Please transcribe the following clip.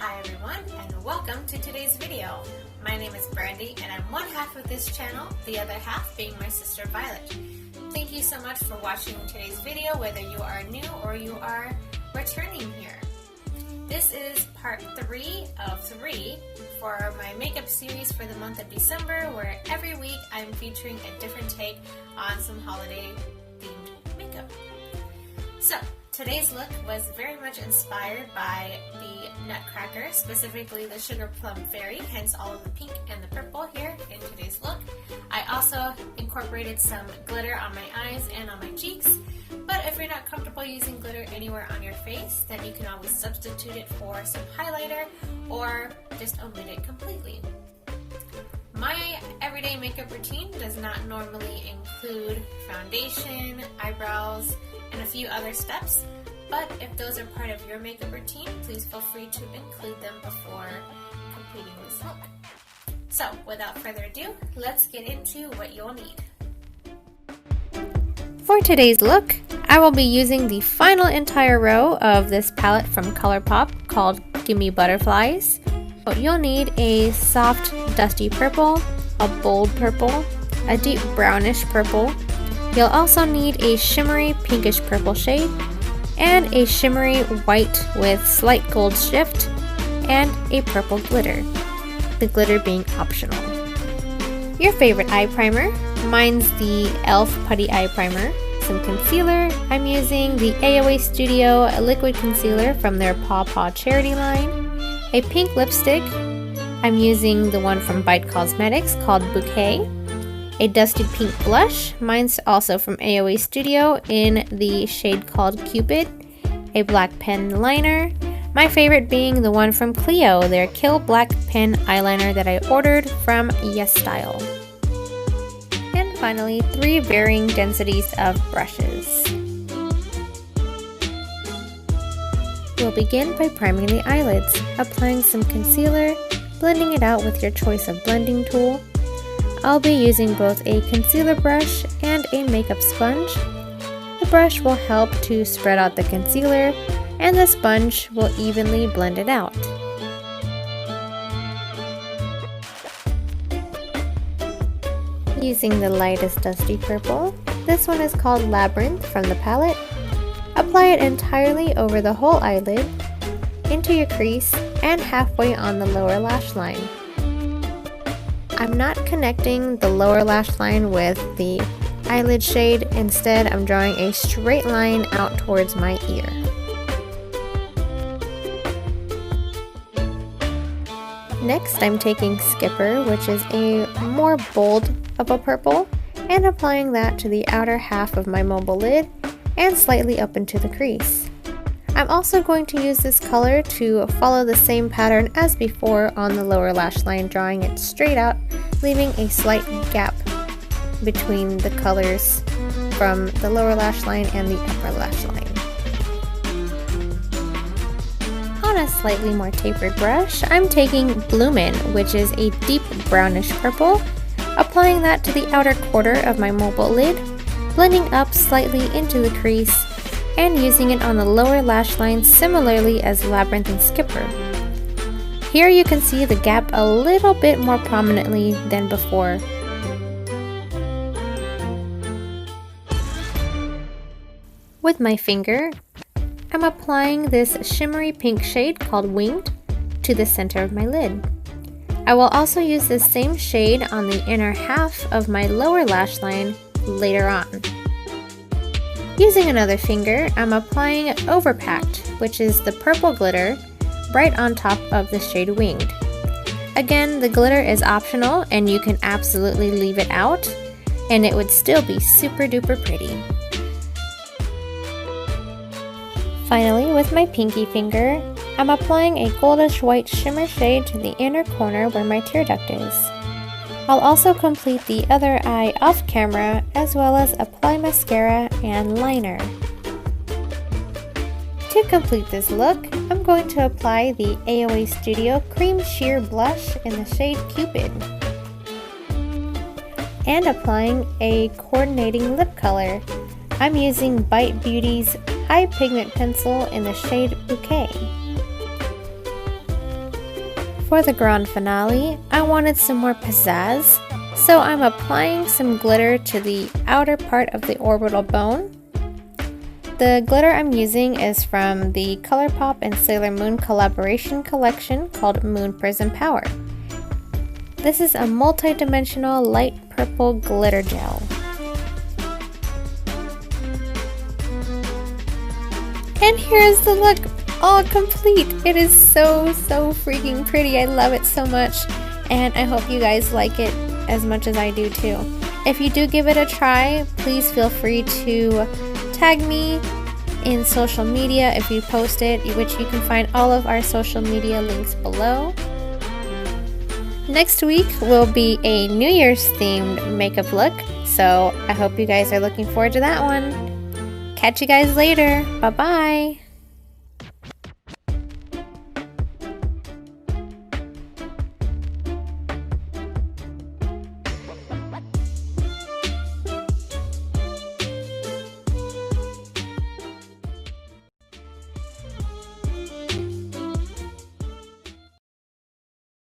Hi everyone, and welcome to today's video. My name is Brandy and I'm one half of this channel, the other half being my sister Violet. Thank you so much for watching today's video, whether you are new or you are returning here. This is part 3 of 3 for my makeup series for the month of December, where every week I'm featuring a different take on some holiday themed makeup. So, today's look was very much inspired by the Nutcracker, specifically the Sugar Plum Fairy, hence all of the pink and the purple here in today's look. I also incorporated some glitter on my eyes and on my cheeks, but if you're not comfortable using glitter anywhere on your face, then you can always substitute it for some highlighter or just omit it completely. My everyday makeup routine does not normally include foundation, eyebrows, and a few other steps, but if those are part of your makeup routine, please feel free to include them before completing this look. So, without further ado, let's get into what you'll need. For today's look, I will be using the final entire row of this palette from Colourpop called Gimme Butterflies. You'll need a soft dusty purple, a bold purple, a deep brownish purple. You'll also need a shimmery pinkish purple shade and a shimmery white with slight gold shift and a purple glitter, the glitter being optional. Your favorite eye primer, mine's the e.l.f. Putty Eye Primer. Some concealer, I'm using the AOA Studio liquid concealer from their Paw-Paw charity line. A pink lipstick, I'm using the one from Bite Cosmetics called Bouquet. A dusty pink blush, mine's also from AOA Studio in the shade called Cupid. A black pen liner, my favorite being the one from CLIO, their Kill Black Pen eyeliner that I ordered from Yes Style. And finally, 3 varying densities of brushes. We'll begin by priming the eyelids, applying some concealer, blending it out with your choice of blending tool. I'll be using both a concealer brush and a makeup sponge. The brush will help to spread out the concealer, and the sponge will evenly blend it out. Using the lightest dusty purple, this one is called Labyrinth from the palette. Apply it entirely over the whole eyelid, into your crease, and halfway on the lower lash line. I'm not connecting the lower lash line with the eyelid shade, instead I'm drawing a straight line out towards my ear. Next, I'm taking Skipper, which is a more bold of a purple, and applying that to the outer half of my mobile lid and slightly up into the crease. I'm also going to use this color to follow the same pattern as before on the lower lash line, drawing it straight out, leaving a slight gap between the colors from the lower lash line and the upper lash line. On a slightly more tapered brush, I'm taking Bloomin', which is a deep brownish purple, applying that to the outer quarter of my mobile lid, blending up slightly into the crease, and using it on the lower lash line similarly as Labyrinth and Skipper. Here you can see the gap a little bit more prominently than before. With my finger, I'm applying this shimmery pink shade called Winged to the center of my lid. I will also use this same shade on the inner half of my lower lash line later on. Using another finger, I'm applying Overpacked, which is the purple glitter, right on top of the shade Winged. Again, the glitter is optional and you can absolutely leave it out, and it would still be super duper pretty. Finally, with my pinky finger, I'm applying a goldish white shimmer shade to the inner corner where my tear duct is. I'll also complete the other eye off camera, as well as apply mascara and liner. To complete this look, I'm going to apply the AOA Studio Cream Sheer Blush in the shade Cupid, and applying a coordinating lip color. I'm using Bite Beauty's High Pigment Pencil in the shade Bouquet. For the grand finale, I wanted some more pizzazz, so I'm applying some glitter to the outer part of the orbital bone. The glitter I'm using is from the Colourpop and Sailor Moon collaboration collection called Moon Prism Power. This is a multi-dimensional light purple glitter gel. And here's the look, all complete. It is so freaking pretty. I love it so much, and I hope you guys like it as much as I do too. If you do give it a try, please feel free to tag me in social media if you post it, which you can find all of our social media links below. Next week will be a New Year's themed makeup look, so I hope you guys are looking forward to that one. Catch you guys later. Bye bye.